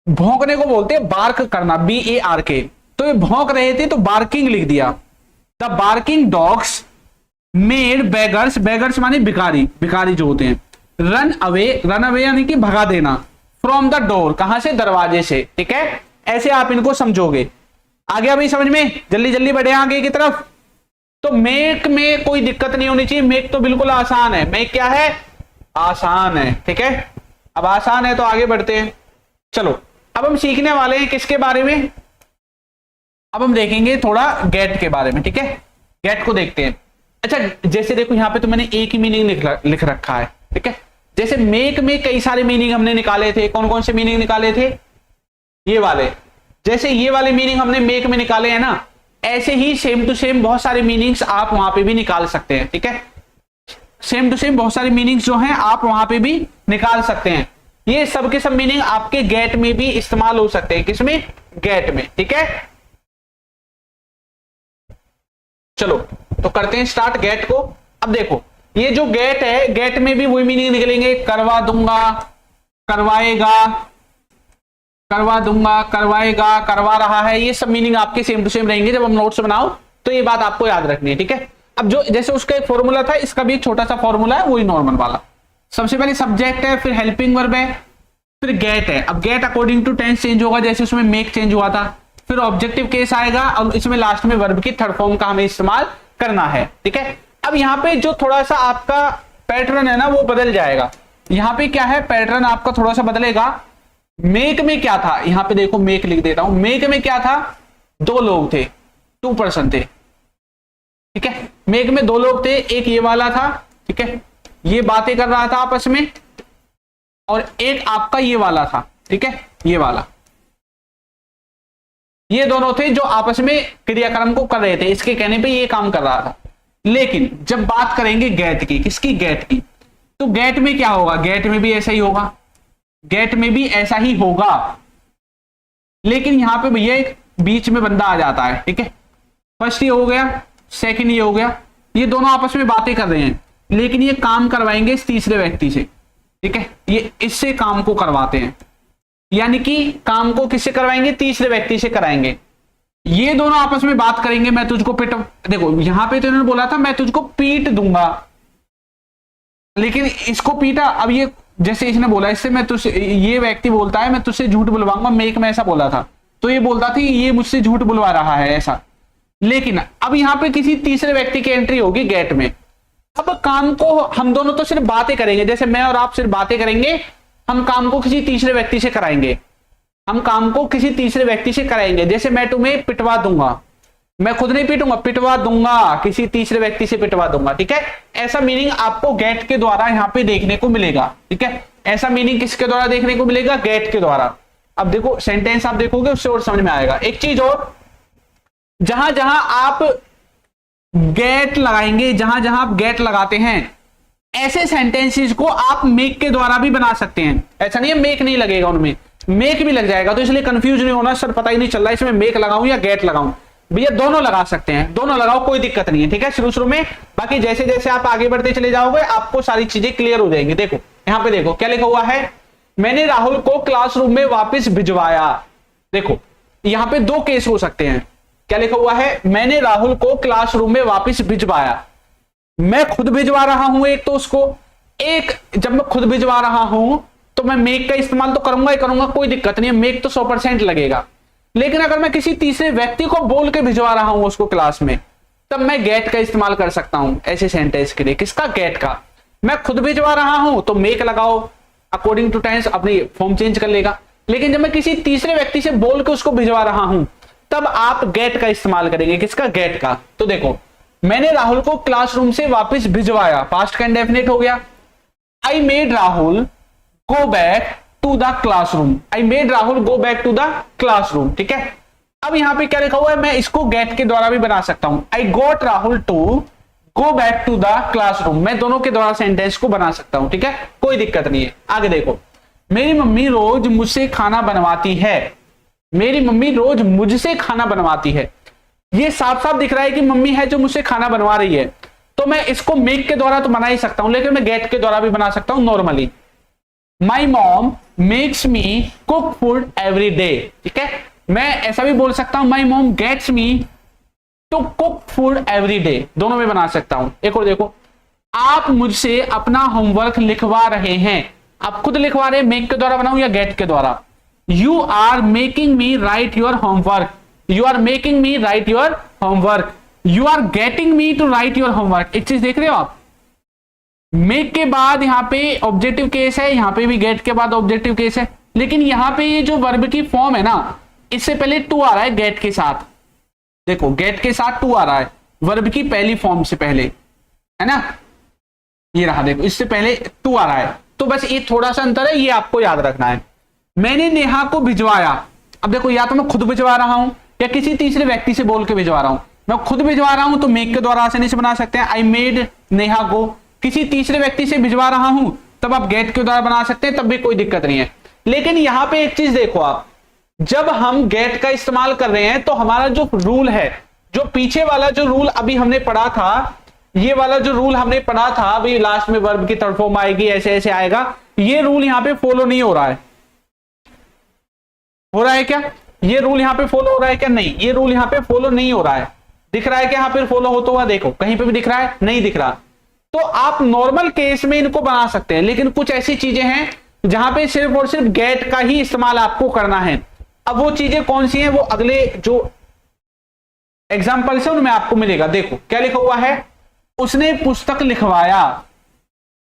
भौंकने को बोलते हैं बार्क करना, BARK। तो ये भौंक रहे थे तो बार्किंग लिख दिया। The barking dogs made beggars, beggars माने भिखारी, भिखारी जो होते हैं, रन अवे यानी कि भगा देना, फ्रॉम द डोर, कहां से? दरवाजे से, ठीक है। ऐसे आप इनको समझोगे। आगे अभी समझ में, जल्दी जल्दी बढ़े आगे की तरफ। तो मेक में कोई दिक्कत नहीं होनी चाहिए, मेक तो बिल्कुल आसान है। मेक क्या है? आसान है, ठीक है। अब आसान है तो आगे बढ़ते हैं। चलो अब हम सीखने वाले हैं किसके बारे में? अब हम देखेंगे थोड़ा गेट के बारे में, ठीक है। गेट को देखते हैं। अच्छा जैसे देखो यहां पे तो मैंने एक ही मीनिंग लिख रखा है, ठीक है। जैसे मेक में कई सारे मीनिंग हमने निकाले थे। कौन कौन से मीनिंग निकाले थे? ये वाले। जैसे ये वाले मीनिंग हमने मेक में निकाले हैं ना, ऐसे ही सेम टू सेम बहुत सारे मीनिंग्स आप वहां पे भी निकाल सकते हैं, ठीक है। सेम टू सेम बहुत सारे मीनिंग्स जो हैं आप वहां पे भी निकाल सकते हैं। ये सब के सब मीनिंग आपके गेट में भी इस्तेमाल हो सकते हैं। किसमें? गेट में, ठीक है। चलो तो करते हैं स्टार्ट गेट को। अब देखो ये जो गेट है, गेट में भी वही मीनिंग निकलेंगे। करवा दूंगा, करवाएगा, करवा दूंगा, करवाएगा, करवा रहा है, ये सब मीनिंग आपके सेम टू सेम रहेंगे। जब हम नोट्स बनाओ तो ये बात आपको याद रखनी है, ठीक है। अब जो जैसे उसका एक फॉर्मूला था, इसका भी एक छोटा सा फॉर्मूला है, वही नॉर्मल वाला। सबसे पहले सब्जेक्ट है, फिर हेल्पिंग वर्ब है, फिर गेट है। अब get according to tense change होगा, जैसे उसमें मेक चेंज हुआ था। फिर ऑब्जेक्टिव केस आएगा और इसमें लास्ट में वर्ब की थर्ड फॉर्म का हमें इस्तेमाल करना है, ठीक है। अब यहाँ पे जो थोड़ा सा आपका पैटर्न है ना वो बदल जाएगा। यहाँ पे क्या है, पैटर्न आपका थोड़ा सा बदलेगा। मेक में क्या था, यहाँ पे देखो मेक लिख देता हूं। मेक में क्या था? दो लोग थे, 2 पर्सन थे, ठीक है। मेक में 2 लोग थे, एक ये वाला था, ठीक है, ये बातें कर रहा था आपस में, और एक आपका ये वाला था, ठीक है, ये वाला। ये दोनों थे जो आपस में क्रियाक्रम को कर रहे थे, इसके कहने पे ये काम कर रहा था। लेकिन जब बात करेंगे गेट की, किसकी? गेट की। तो गेट में क्या होगा? गेट में भी ऐसा ही होगा, गेट में भी ऐसा ही होगा। लेकिन यहां पे भैया एक बीच में बंदा आ जाता है, ठीक है। फर्स्ट ये हो गया, सेकंड ये हो गया, ये दोनों आपस में बातें कर रहे हैं, लेकिन ये काम करवाएंगे इस तीसरे व्यक्ति से, ठीक है। ये इससे काम को करवाते हैं, यानी कि काम को किससे करवाएंगे? तीसरे व्यक्ति से कराएंगे। ये दोनों आपस में बात करेंगे, मैं तुझको पिट, देखो यहां पे तो इन्होंने बोला था मैं तुझको पीट दूंगा, लेकिन इसको पीटा। अब ये जैसे इसने बोला इससे मैं तुझसे, ये व्यक्ति बोलता है मैं तुझसे झूठ बुलवाऊंगा, मेक में ऐसा बोला था, तो ये बोलता था ये मुझसे झूठ बुलवा रहा है ऐसा। लेकिन अब यहां पे किसी तीसरे व्यक्ति की एंट्री होगी गेट में। अब काम को हम दोनों तो सिर्फ बातें करेंगे, जैसे मैं और आप सिर्फ बातें करेंगे, हम काम को किसी तीसरे व्यक्ति से कराएंगे। हम काम को किसी तीसरे व्यक्ति से कराएंगे। जैसे मैं तुम्हें पिटवा दूंगा, मैं खुद नहीं पीटूंगा, पिटवा दूंगा, किसी तीसरे व्यक्ति से पिटवा दूंगा, ठीक है। ऐसा मीनिंग आपको गेट के द्वारा यहां पे देखने को मिलेगा, ठीक है। ऐसा मीनिंग किसके द्वारा देखने को मिलेगा? गेट के द्वारा। अब देखो सेंटेंस आप देखोगे उससे और समझ में आएगा। एक चीज और, जहां जहां आप गेट लगाएंगे, जहां जहां आप गेट लगाते हैं, ऐसे सेंटेंसेस को आप मेक के द्वारा भी बना सकते हैं। ऐसा नहीं है मेक नहीं लगेगा उनमें, मेक भी लग जाएगा। तो इसलिए कंफ्यूज नहीं होना, सर पता ही नहीं चल रहा इसमें मेक लगाऊं या गेट लगाऊं। भैया दोनों लगा सकते हैं, दोनों लगाओ, कोई दिक्कत नहीं है, ठीक है, शुरू में। बाकी जैसे जैसे आप आगे बढ़ते चले जाओगे आपको सारी चीजें क्लियर हो जाएंगी। देखो यहां पे देखो क्या लिखा हुआ है, मैंने राहुल को क्लासरूम में वापस भिजवाया। देखो यहां पे 2 केस हो सकते हैं। क्या लिखा हुआ है? मैंने राहुल को क्लासरूम में वापस भिजवाया। मैं खुद भिजवा रहा हूं एक तो उसको, एक जब मैं खुद भिजवा रहा हूं तो मैं मेक का इस्तेमाल तो करूंगा ही करूंगा, कोई दिक्कत नहीं है, मेक तो 100% लगेगा। लेकिन अगर मैं किसी तीसरे व्यक्ति को बोल के भिजवा रहा हूं उसको क्लास में, तब मैं गेट का इस्तेमाल कर सकता हूं ऐसे सेंटेंस के लिए। किसका? गेट का। मैं खुद भिजवा रहा हूं तो मेक लगाओ, अकॉर्डिंग टू टेंस अपनी फॉर्म चेंज कर लेगा। लेकिन जब मैं किसी तीसरे व्यक्ति से बोल के उसको भिजवा रहा हूं तब आप गेट का इस्तेमाल करेंगे। किसका? गेट का। तो देखो मैंने राहुल को क्लासरूम से वापस भिजवाया, पास्ट का इंडेफिनिट हो गया। I made Rahul go back to the classroom, I made Rahul go back to the classroom, ठीक है। अब यहां पे क्या लिखा हुआ है, मैं इसको गेट के द्वारा भी बना सकता हूं। I got Rahul to go back to the classroom. मैं दोनों के द्वारा सेंटेंस को बना सकता हूं, ठीक है, कोई दिक्कत नहीं है। आगे देखो, मेरी मम्मी रोज मुझसे खाना बनवाती है। मेरी मम्मी रोज मुझसे खाना बनवाती है। ये साफ साफ दिख रहा है कि मम्मी है जो मुझसे खाना बनवा रही है। तो मैं इसको मेक के द्वारा तो बना ही सकता हूं, लेकिन मैं गेट के द्वारा भी बना सकता हूं normally. My mom makes me cook food every day, ठीक है। मैं ऐसा भी बोल सकता हूं, my mom gets me to cook food every day, दोनों में बना सकता हूं। एक और देखो, आप मुझसे अपना होमवर्क लिखवा रहे हैं। आप खुद लिखवा रहे हैं, मेक के द्वारा बनाऊं या गेट के द्वारा? You are making me write your homework. You are making me write your homework. You are getting me to write your homework. एक चीज देख रहे हो आप, मेक के बाद यहां पे ऑब्जेक्टिव केस है, यहां पे भी गेट के बाद ऑब्जेक्टिव केस है, लेकिन यहां पे ये जो वर्ब की फॉर्म है ना, इससे पहले टू आ रहा है गेट के साथ। देखो, गेट के साथ टू आ रहा है वर्ब की पहली फॉर्म से पहले, है ना, ये रहा, देखो इससे पहले टू आ रहा है। तो बस ये थोड़ा सा अंतर है, ये आपको याद रखना है। मैंने नेहा को भिजवाया। अब देखो, या तो मैं खुद भिजवा रहा हूं या किसी तीसरे व्यक्ति से बोल के भिजवा रहा हूं। मैं खुद भिजवा रहा हूं तो मेक के द्वारा आसानी से बना सकते हैं, आई मेड नेहा को। किसी तीसरे व्यक्ति से भिजवा रहा हूं तब आप गेट के द्वारा बना सकते हैं, तब भी कोई दिक्कत नहीं है। लेकिन यहां पे एक चीज देखो आप, जब हम गेट का इस्तेमाल कर रहे हैं तो हमारा जो रूल है, जो पीछे वाला जो रूल अभी हमने पढ़ा था, ये वाला जो रूल हमने पढ़ा था अभी, लास्ट में वर्ब की थर्ड फॉर्म आएगी, ऐसे ऐसे आएगा, ये रूल यहां पे फॉलो नहीं हो रहा है। हो रहा है क्या? ये रूल यहां पे फॉलो हो रहा है क्या? नहीं, ये रूल यहां पे फॉलो नहीं हो रहा है। दिख रहा है क्या यहां पे फॉलो होता हुआ? देखो, कहीं पे भी दिख रहा है? नहीं दिख रहा। तो आप नॉर्मल केस में इनको बना सकते हैं, लेकिन कुछ ऐसी चीजें हैं जहां पे सिर्फ और सिर्फ गेट का ही इस्तेमाल आपको करना है। अब वो चीजें कौन सी हैं, वो अगले जो एग्जाम्पल्स है उनमें आपको मिलेगा। देखो क्या लिखा हुआ है, उसने पुस्तक लिखवाया।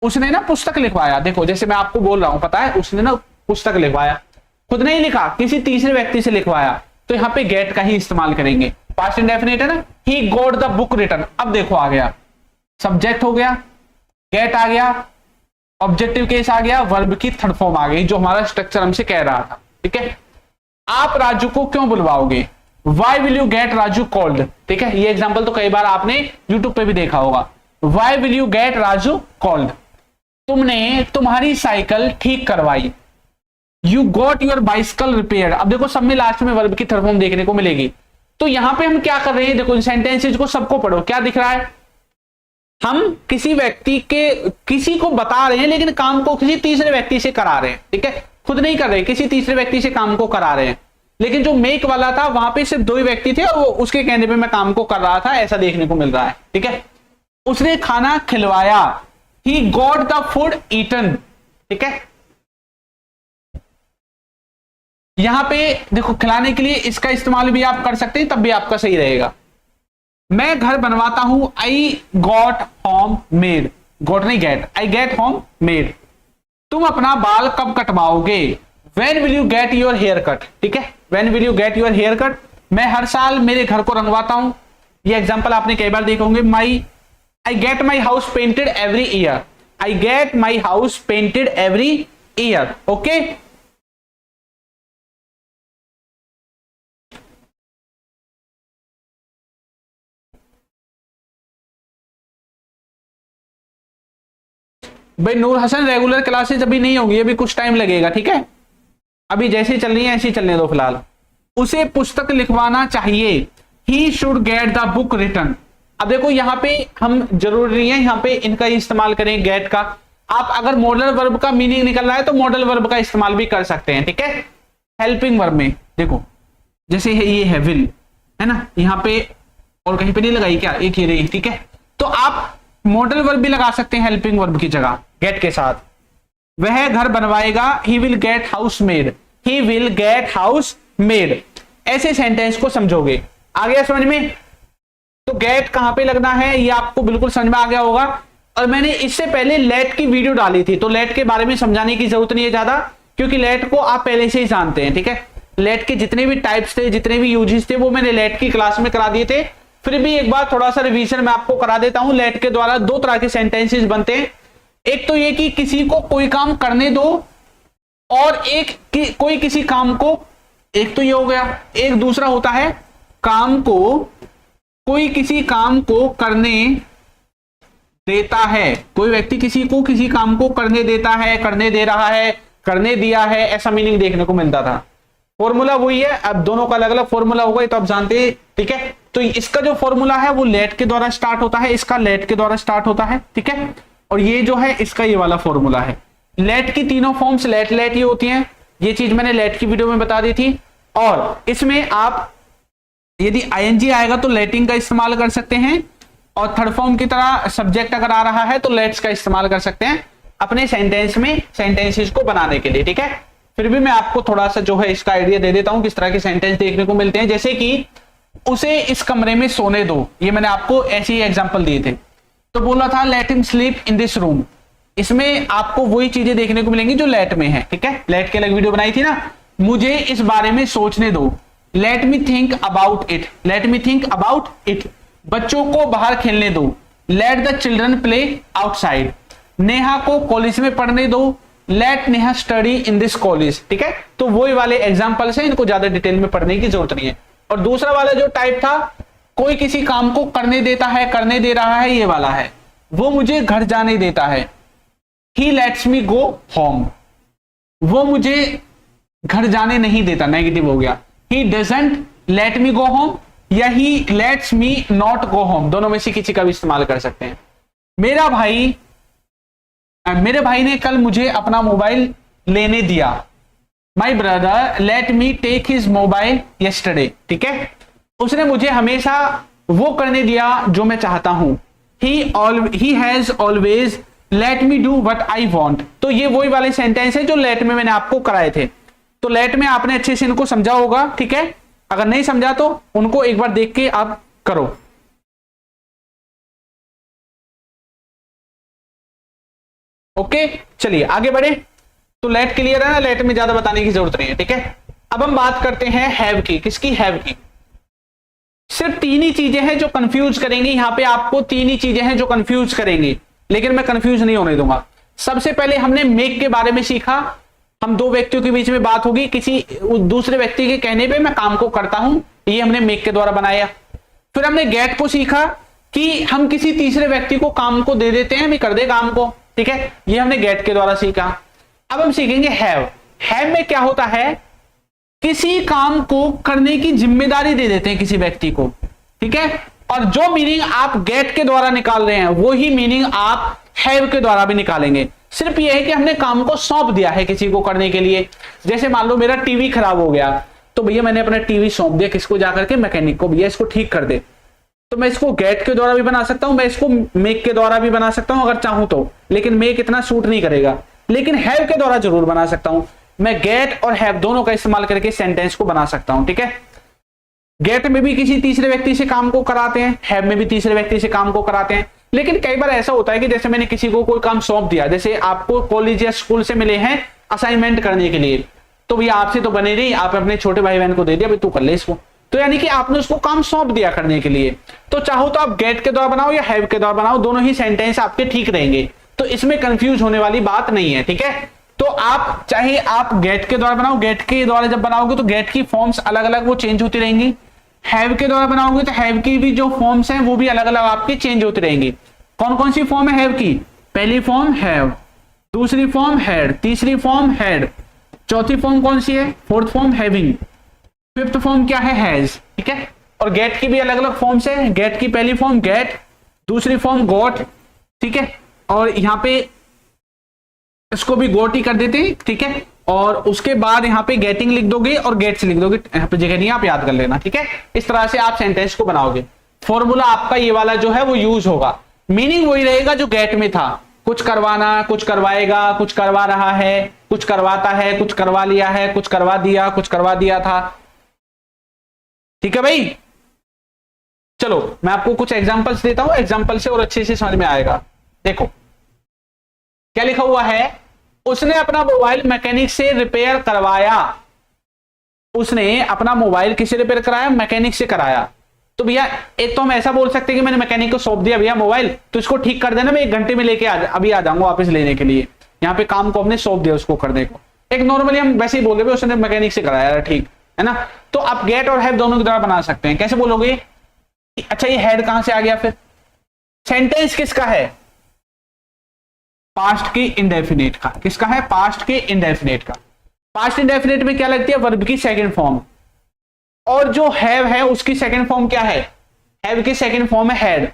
उसने ना पुस्तक लिखवाया। देखो, जैसे मैं आपको बोल रहा हूं, पता है, उसने ना पुस्तक लिखवाया, खुद नहीं लिखा, किसी तीसरे व्यक्ति से लिखवाया, तो यहां पे गेट का ही इस्तेमाल करेंगे। पास्ट इंडेफिनिट है ना, he got the book written. अब देखो, आ गया सब्जेक्ट, हो गया गेट, आ गया ऑब्जेक्टिव केस, आ गया वर्ब की थर्ड फॉर्म आ गई, जो हमारा स्ट्रक्चर हमसे कह रहा था, ठीक है। आप राजू को क्यों बुलवाओगे? Why will you get Raju called, ठीक है। ये एग्जाम्पल तो कई बार आपने यूट्यूब पे भी देखा होगा। Why will you get Raju called, तुमने तुम्हारी साइकिल ठीक करवाई। You got your bicycle repair. अब देखो, सब में लास्ट में वर्ब की थर्ड फॉर्म देखने को मिलेगी। तो यहां पे हम क्या कर रहे हैं, देखो सेंटेंसेज को सबको पढ़ो, क्या दिख रहा है, हम किसी व्यक्ति के, किसी को बता रहे हैं, लेकिन काम को किसी तीसरे व्यक्ति से करा रहे हैं, ठीक है, खुद नहीं कर रहे, किसी तीसरे व्यक्ति से काम को करा रहे हैं। लेकिन जो मेक वाला था वहां पे सिर्फ दो ही व्यक्ति थे और वो उसके कहने पे मैं काम को कर रहा था, ऐसा देखने को मिल रहा है, ठीक है। उसने खाना खिलवाया, he got the food eaten, ठीक है। यहां पे देखो, खिलाने के लिए इसका इस्तेमाल भी आप कर सकते हैं, तब भी आपका सही रहेगा। मैं घर बनवाता हूं, I got home made. Got नहीं, get, I get home made. तुम अपना बाल कब कटवाओगे? When will you get your hair cut, ठीक है, When will you get your hair cut? मैं हर साल मेरे घर को रंगवाता हूं। ये एग्जांपल आपने कई बार देखे होंगे। I get my house painted every year. I get my house painted every year. Okay? भाई नूर हसन, रेगुलर क्लासेस अभी नहीं होगी, अभी कुछ टाइम लगेगा, ठीक है। अभी जैसे चल रही है ऐसी चलने दो फिलहाल। उसे पुस्तक लिखवाना चाहिए, he should get the book written. अब देखो, यहां पे हम जरूरी है, यहां पे इनका इस्तेमाल करें गेट का। आप अगर मॉडल वर्ब का मीनिंग निकल रहा है तो मॉडल वर्ब का इस्तेमाल भी कर सकते हैं, ठीक है। हेल्पिंग वर्ब में देखो, जैसे है ये है विल, है ना, यहां पे और कहीं पे नहीं लगाई क्या, एक ही रही, ठीक है। तो आप मॉडल वर्ब भी लगा सकते हैं हेल्पिंग वर्ब की जगह गेट के साथ। वह घर बनवाएगा, he will get house made, he will get house made. ऐसे सेंटेंस को समझोगे। आ गया समझ में? तो गेट कहां पे लगना है ये आपको बिल्कुल समझ में आ गया होगा। और मैंने इससे पहले लेट की वीडियो डाली थी, तो लेट के बारे में समझाने की जरूरत नहीं है ज्यादा, क्योंकि लेट को आप पहले से ही जानते हैं, ठीक है। लेट के जितने भी टाइप्स थे, जितने भी यूजेस थे, वो मैंने लेट की क्लास में करा दिए थे। फिर भी एक बार थोड़ा सा रिवीजन मैं आपको करा देता हूं। लेट के द्वारा दो तरह के सेंटेंसेस बनते हैं। एक तो ये कि किसी को कोई काम करने दो, और एक कि कोई किसी काम को, एक तो ये हो गया। एक दूसरा होता है काम को, कोई किसी काम को करने देता है, कोई व्यक्ति किसी को किसी काम को करने देता है, करने दे रहा है, करने दिया है, ऐसा मीनिंग देखने को मिलता था। फॉर्मूला वही है, अब दोनों का अलग अलग फॉर्मूला होगा, ये तो आप जानते हैं, ठीक है। तो इसका जो फॉर्मूला है वो लेट के द्वारा स्टार्ट होता है, इसका लेट के द्वारा स्टार्ट होता है, ठीक है। और ये जो है इसका ये वाला फॉर्मूला है। लेट की तीनों फॉर्म्स लेट लेट ही होती हैं, ये चीज मैंने लेट की वीडियो में बता दी थी। और इसमें आप यदि आईएनजी आएगा तो लेटिंग का इस्तेमाल कर सकते हैं, और थर्ड फॉर्म की तरह सब्जेक्ट अगर आ रहा है तो लेट्स का इस्तेमाल कर सकते हैं अपने सेंटेंस में, सेंटेंसेस को बनाने के लिए, ठीक है। फिर भी मैं आपको थोड़ा सा जो है इसका आइडिया दे देता हूं किस तरह के सेंटेंस देखने को मिलते हैं। जैसे कि उसे इस कमरे में सोने दो, ये मैंने आपको ऐसे ही एग्जांपल दिए थे। तो बोला था let him sleep in this room, इसमें आपको वही चीजें देखने को मिलेंगी जो लेट में है, ठीक है। लेट के अलग वीडियो बनाई थी ना, मुझे इस बारे में सोचने दो, let me think about it, let me think about it. बच्चों को बाहर खेलने दो, let the children play outside. Neha को कॉलेज में पढ़ने दो, let Neha study in this college, ठीक है। तो वही वाले एग्जांपल्स हैं, इनको ज्यादा डिटेल में पढ़ने की जरूरत नहीं है। और दूसरा वाला जो टाइप था, कोई किसी काम को करने देता है, करने दे रहा है, ये वाला है, वो मुझे घर जाने देता है, ही लेट्स मी गो होम। वो मुझे घर जाने नहीं देता, नेगेटिव हो गया, he doesn't let me go home, या he lets me not go home, दोनों में से किसी का भी इस्तेमाल कर सकते हैं। मेरे भाई ने कल मुझे अपना मोबाइल लेने दिया, my brother let me take his mobile yesterday, ठीक है। उसने मुझे हमेशा वो करने दिया जो मैं चाहता हूं, he has always let me do what I want. तो ये वही वाले सेंटेंस है जो लेट में मैंने आपको कराए थे। तो लेट में आपने अच्छे से इनको समझा होगा, ठीक है। अगर नहीं समझा तो उनको एक बार देख के आप करो। ओके, चलिए आगे बढ़े। तो लेट क्लियर है ना, लेट में ज्यादा बताने की जरूरत नहीं है, ठीक है। अब हम बात करते हैं हैव की। किसकी? हैव की। सिर्फ तीन ही चीजें हैं जो कंफ्यूज करेंगी, यहां पे आपको तीन ही चीजें हैं जो कंफ्यूज करेंगी, लेकिन मैं कंफ्यूज नहीं होने दूंगा। सबसे पहले हमने मेक के बारे में सीखा, हम दो व्यक्तियों के बीच में बात होगी, किसी दूसरे व्यक्ति के कहने पे मैं काम को करता हूं, ये हमने मेक के द्वारा बनाया। फिर हमने गेट को सीखा कि हम किसी तीसरे व्यक्ति को काम को दे देते हैं, भी कर दे काम को, ठीक है, ये हमने गेट के द्वारा सीखा। अब हम सीखेंगे हैव। हैव में क्या होता है, किसी काम को करने की जिम्मेदारी दे देते हैं किसी व्यक्ति को, ठीक है। और जो मीनिंग आप गेट के द्वारा निकाल रहे हैं वही मीनिंग आप हैव के द्वारा भी निकालेंगे। सिर्फ यह है कि हमने काम को सौंप दिया है किसी को करने के लिए। जैसे मान लो मेरा टीवी खराब हो गया, तो भैया मैंने अपना टीवी सौंप दिया किसको? जाकर के मैकेनिक को, भैया इसको ठीक कर दे। तो मैं इसको गेट के द्वारा भी बना सकता हूं, मैं इसको मेक के द्वारा भी बना सकता हूं अगर चाहूं तो, लेकिन मेक इतना सूट नहीं करेगा। लेकिन हैव के द्वारा जरूर बना सकता हूं। मैं गेट और हैव दोनों का इस्तेमाल करके सेंटेंस को बना सकता हूं, ठीक है। गेट में भी किसी तीसरे व्यक्ति से काम को कराते हैं, हैव में भी तीसरे व्यक्ति से काम को कराते हैं। लेकिन कई बार ऐसा होता है कि जैसे मैंने किसी को कोई काम सौंप दिया, जैसे आपको कॉलेज या स्कूल से मिले हैं असाइनमेंट करने के लिए, तो भैया आपसे तो बने नहीं, आप अपने छोटे भाई बहन को दे दिया, भाई तू कर ले इसको, तो यानी कि आपने उसको काम सौंप दिया करने के लिए। तो चाहो तो आप गेट के द्वारा बनाओ या हैव के द्वारा बनाओ, दोनों ही सेंटेंस आपके ठीक रहेंगे, तो इसमें कंफ्यूज होने वाली बात नहीं है, ठीक है। तो आप चाहे आप गेट के द्वारा बनाओ, गेट के द्वारा जब बनाओगे तो गेट की फॉर्म्स अलग अलग वो चेंज होती रहेंगी। हैव के द्वारा बनाओगे तो हैव की भी जो फॉर्म्स हैं वो भी अलग अलग आपकी चेंज होती रहेंगी। कौन कौन सी फॉर्म है हैव की? पहली फॉर्म हैव, दूसरी फॉर्म हैड, तीसरी फॉर्म हैड, चौथी फॉर्म कौन सी है? Fourth form having, fifth form क्या है? हैज, ठीक है। और गेट की भी अलग अलग फॉर्म्स है। गेट की पहली फॉर्म गेट, दूसरी फॉर्म गॉट, ठीक है, और यहां पे इसको भी गोट ही कर देते हैं, ठीक है। और उसके बाद यहाँ पे गेटिंग लिख दोगे और गेट्स लिख दोगे, यहाँ पे जगह नहीं, आप याद कर लेना, ठीक है। इस तरह से आप सेंटेंस को बनाओगे। फॉर्मूला आपका ये वाला जो है वो यूज होगा, मीनिंग वही रहेगा जो गेट में था, कुछ करवाना, कुछ करवाएगा, कुछ करवा रहा है, कुछ करवाता है, कुछ करवा लिया है, कुछ करवा दिया, कुछ करवा दिया था, ठीक है भाई। चलो मैं आपको कुछ एग्जांपल्स देता हूं, एग्जांपल से और अच्छे से समझ में आएगा। देखो क्या लिखा हुआ है, उसने अपना मोबाइल मैकेनिक से रिपेयर करवाया। उसने अपना मोबाइल किसे रिपेयर कराया? मैकेनिक से कराया। तो भैया एक तो हम ऐसा बोल सकते हैं कि मैंने मैकेनिक को सौंप दिया, भैया मोबाइल तो इसको ठीक कर देना, मैं 1 घंटे में लेके अभी आ जाऊंगा वापस लेने के लिए। यहाँ पे काम को हमने सौंप दिया उसको करने को। एक नॉर्मली हम वैसे ही बोल रहे, उसने मैकेनिक से कराया, ठीक है ना। तो आप गेट और हैव दोनों की तरह बना सकते हैं। कैसे बोलोगे? अच्छा ये हेड कहां से आ गया? फिर सेंटेंस किसका है? पास्ट के इंडेफिनेट का। किसका है? पास्ट के इंडेफिनेट का। पास्ट इंडेफिनेट में क्या लगती है? वर्ब की सेकंड फॉर्म। और जो हैव है उसकी सेकंड फॉर्म क्या है? हैव की सेकंड फॉर्म है हैड।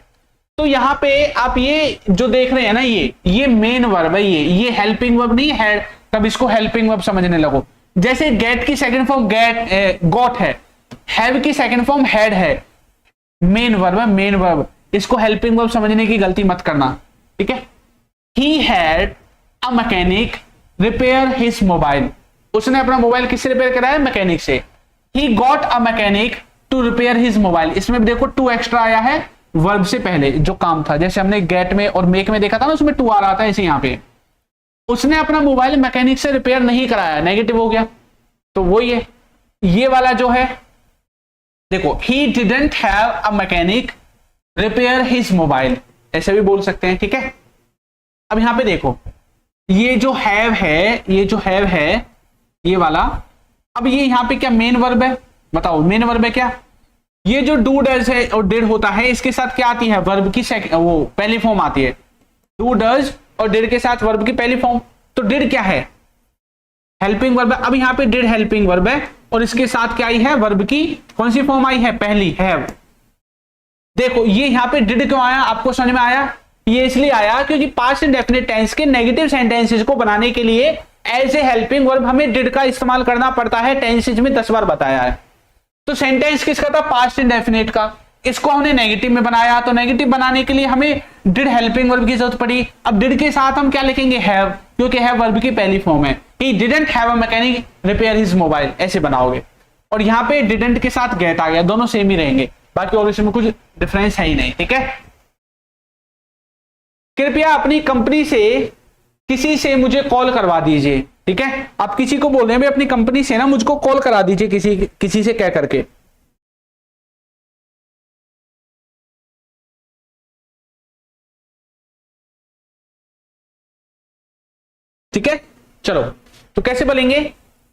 तो यहां पे आप ये जो देख रहे हैं ना, ये मेन वर्ब है, ये हेल्पिंग वर्ब नहीं है। तब इसको हेल्पिंग वर्ब समझने लगो। जैसे गेट की सेकंड फॉर्म गॉट है, हैव की सेकंड फॉर्म हैड है, मेन वर्ब है, मेन वर्ब। इसको हेल्पिंग वर्ब समझने की गलती मत करना, ठीक है। He had a mechanic repair his mobile. उसने अपना मोबाइल किससे रिपेयर कराया? मैकेनिक से। He got a mechanic to repair his mobile. इसमें भी देखो टू एक्स्ट्रा आया है वर्ब से पहले जो काम था। जैसे हमने गेट में और मेक में देखा था ना, उसमें टू आ रहा था, ऐसे यहां पे उसने अपना मोबाइल मैकेनिक से रिपेयर नहीं कराया, नेगेटिव हो गया। तो वो ये वाला जो है, देखो he didn't have a mechanic repair his mobile, ऐसे भी बोल सकते हैं, ठीक है। अब यहां पे देखो ये जो हैव है, ये जो हैव है ये वाला, अब ये यहां पे क्या मेन वर्ब है? बताओ मेन वर्ब है क्या? ये जो डू डज है और डिड होता है, इसके साथ क्या आती है? वर्ब की वो पहली फॉर्म आती है। डू डज और डिड के साथ वर्ब की पहली फॉर्म। तो डिड क्या है? हेल्पिंग वर्ब है। अब यहां पे डिड हेल्पिंग वर्ब है और इसके साथ क्या आई है? वर्ब की कौन सी फॉर्म आई है? पहली, हैव। देखो ये यहां पे डिड क्यों आया? आपको समझ में आया? ये इसलिए आया क्योंकि पास्ट इंडेफिनिट टेंस के नेगेटिव सेंटेंसेस को बनाने के लिए एज ए हेल्पिंग वर्ब हमें डिड का इस्तेमाल करना पड़ता है। टेंसेज में 10 बार बताया है। तो सेंटेंस किसका था? पास्ट इंडेफिनिट का। इसको हमने नेगेटिव में बनाया, तो नेगेटिव बनाने के लिए हमें डिड हेल्पिंग वर्ब की जरूरत पड़ी। अब डिड के साथ हम क्या लिखेंगे? हैव, क्योंकि हैव वर्ब की पहली फॉर्म है। He didn't have a mechanic repair his mobile, ऐसे बनाओगे। और यहां पे डिडंट के साथ गेट आ गया, दोनों सेम ही रहेंगे, बाकी और इसमें कुछ डिफरेंस है ही नहीं, ठीक है। कृपया अपनी कंपनी से किसी से मुझे कॉल करवा दीजिए, ठीक है। आप किसी को बोल रहे हैं अपनी कंपनी से ना मुझको कॉल करा दीजिए, किसी से कह करके, ठीक है। चलो तो कैसे बोलेंगे?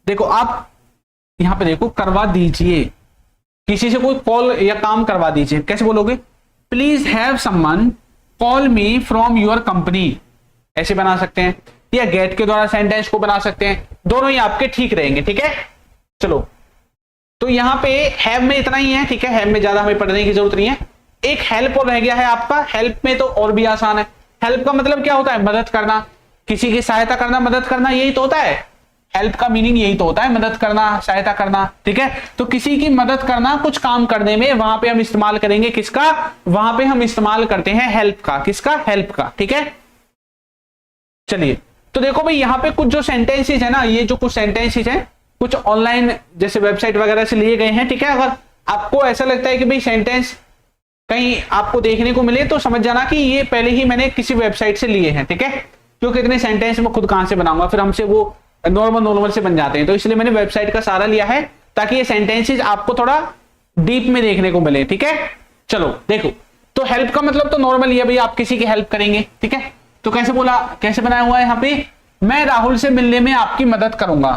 देखो आप यहां पे देखो, करवा दीजिए, किसी से कोई कॉल या काम करवा दीजिए, कैसे बोलोगे? Please have someone call me from your company, ऐसे बना सकते हैं, या गेट के द्वारा सेंटेंस को बना सकते हैं। दोनों ही आपके ठीक रहेंगे, ठीक है। चलो तो यहां पे हैव में इतना ही है, ठीक है। हैव में ज्यादा हमें पढ़ने की जरूरत नहीं है। एक हेल्प और रह गया है आपका। हेल्प में तो और भी आसान है। हेल्प का मतलब क्या होता है? मदद करना, किसी की सहायता करना, मदद करना, यही तो होता है। हेल्प का मीनिंग यही तो होता है, मदद करना, सहायता करना, ठीक है। तो किसी की मदद करना कुछ काम करने में, वहां पे हम इस्तेमाल करेंगे किसका? वहां पे हम इस्तेमाल करते हैं हेल्प का। किसका? हेल्प का, ठीक है। चलिए तो देखो भाई, यहां पे कुछ जो सेंटेंसेस है ना, ये जो कुछ सेंटेंसेस हैं कुछ ऑनलाइन जैसे वेबसाइट वगैरह से लिए गए हैं, ठीक है। अगर आपको ऐसा लगता है कि भाई सेंटेंस कहीं आपको देखने को मिले तो समझ जाना कि ये पहले ही मैंने किसी वेबसाइट से लिए हैं, ठीक है। क्योंकि इतने सेंटेंस मैं खुद कहां से बनाऊंगा, फिर हमसे वो नॉर्मल से बन जाते हैं। तो इसलिए मैंने वेबसाइट का सहारा लिया है ताकि ये सेंटेंसेस आपको थोड़ा डीप में देखने को मिले, ठीक है। चलो देखो, तो हेल्प का मतलब तो नॉर्मल ही है भाई, आप किसी की हेल्प करेंगे, ठीक है। तो कैसे बोला, कैसे बनाया हुआ है यहां पे? मैं राहुल से मिलने में आपकी मदद करूंगा।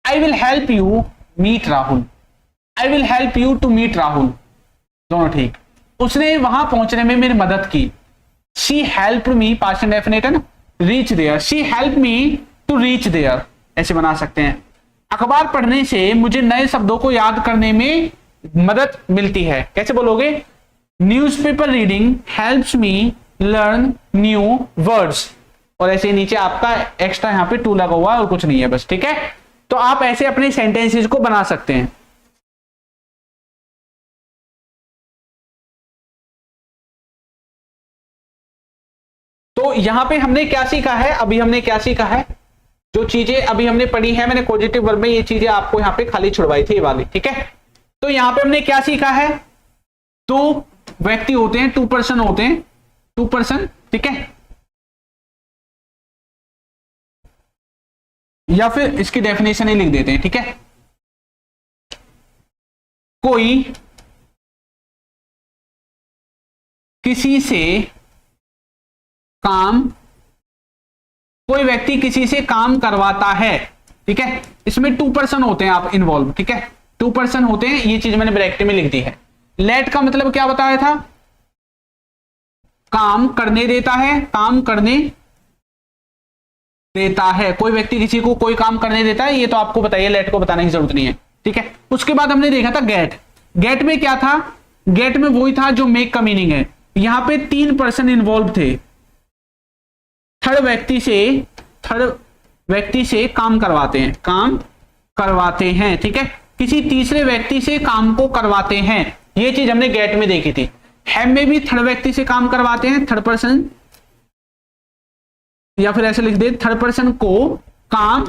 I will help you meet Rahul. I will help you to meet Rahul, दोनों ठीक। उसने वहां पहुंचने में मेरी मदद की। She helped me, past indefinite है ना, reach there. She help me to reach there, ऐसे बना सकते हैं। अखबार पढ़ने से मुझे नए शब्दों को याद करने में मदद मिलती है, कैसे बोलोगे? Newspaper reading helps me learn new words. और ऐसे नीचे आपका एक्स्ट्रा यहां पे टू लगा हुआ है और कुछ नहीं है बस, ठीक है। तो आप ऐसे अपने सेंटेंसेस को बना सकते हैं। तो यहां पे हमने क्या सीखा है? अभी हमने क्या सीखा है? जो चीजें अभी हमने पढ़ी है, मैंने पॉजिटिव वर्ब में ये चीजें आपको यहां पे खाली छुड़वाई थी, ये वाली, ठीक है। तो यहां पे हमने क्या सीखा है? दो व्यक्ति होते हैं, 2 पर्सन होते हैं, 2 पर्सन, ठीक है। या फिर इसकी डेफिनेशन ही लिख देते हैं, ठीक है। कोई किसी से काम, कोई व्यक्ति किसी से काम करवाता है, ठीक है। इसमें 2 पर्सन होते हैं आप इन्वॉल्व, ठीक है। 2 पर्सन होते हैं, ये चीज मैंने ब्रैकेट में लिख दी है। लेट का मतलब क्या बताया था? काम करने देता है, काम करने देता है। कोई व्यक्ति किसी को कोई काम करने देता है, ये तो आपको बताइए, लेट को बताने की जरूरत नहीं है, ठीक है। उसके बाद हमने देखा था गेट। गेट में क्या था? गेट में वही था जो मेक का मीनिंग है। यहां पे 3 पर्सन इन्वॉल्व थे। थर्ड व्यक्ति से काम करवाते हैं, ठीक है। किसी तीसरे व्यक्ति से काम को करवाते हैं, ये चीज हमने गेट में देखी थी। हैव में भी थर्ड व्यक्ति से काम करवाते हैं, थर्ड पर्सन, या फिर ऐसे लिख दे, थर्ड पर्सन को काम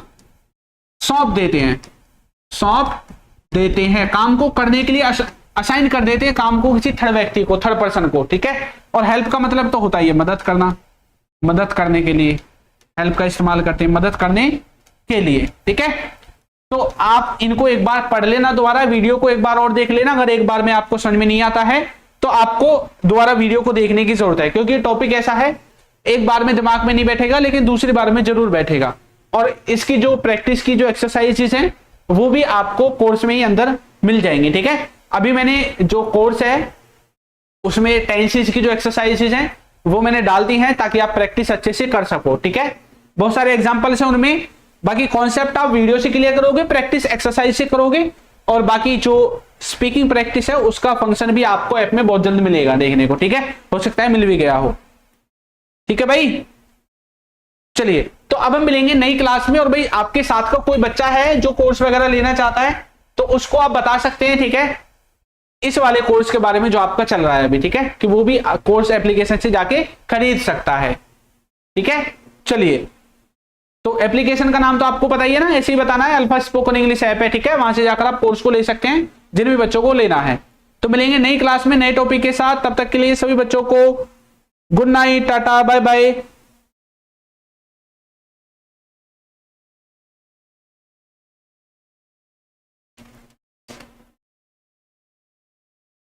सौंप देते हैं, काम को करने के लिए असाइन कर देते हैं काम को किसी थर्ड व्यक्ति को, थर्ड पर्सन को, ठीक है। और हेल्प का मतलब तो होता ही है मदद करना, मदद करने के लिए हेल्प का इस्तेमाल करते हैं, मदद करने के लिए, ठीक है। तो आप इनको एक बार पढ़ लेना, दोबारा वीडियो को एक बार और देख लेना। अगर एक बार में आपको समझ में नहीं आता है तो आपको दोबारा वीडियो को देखने की जरूरत है, क्योंकि टॉपिक ऐसा है एक बार में दिमाग में नहीं बैठेगा, लेकिन दूसरी बार में जरूर बैठेगा। और इसकी जो प्रैक्टिस की जो एक्सरसाइजेस हैं वो भी आपको कोर्स में ही अंदर मिल जाएंगे, ठीक है। अभी मैंने जो कोर्स है उसमें टेंसेस की जो एक्सरसाइजेस हैं वो मैंने डाल दी हैं ताकि आप प्रैक्टिस अच्छे से कर सको, ठीक है। बहुत सारे एग्जांपल्स हैं उनमें, बाकी कॉन्सेप्ट आप वीडियो से क्लियर करोगे, प्रैक्टिस एक्सरसाइज से करोगे, और बाकी जो स्पीकिंग प्रैक्टिस है उसका फंक्शन भी आपको ऐप में बहुत जल्द मिलेगा देखने को, ठीक है। हो सकता है मिल भी गया हो, ठीक है भाई। चलिए, तो अब हम मिलेंगे नई क्लास में। और भाई आपके साथ का कोई बच्चा है जो कोर्स वगैरह लेना चाहता है तो उसको आप बता सकते हैं, ठीक है, इस वाले कोर्स के बारे में जो आपका चल रहा है अभी, ठीक है, कि वो भी कोर्स एप्लीकेशन से जाके खरीद सकता है, ठीक है। चलिए, तो एप्लीकेशन का नाम तो आपको पता ही है ना, ऐसे ही बताना है, अल्फा स्पोकन इंग्लिश ऐप है, ठीक है। वहां से जाकर आप कोर्स को ले सकते हैं जिन भी बच्चों को लेना है। तो मिलेंगे नई क्लास में नए टॉपिक के साथ, तब तक के लिए सभी बच्चों को good night, tata, bye bye.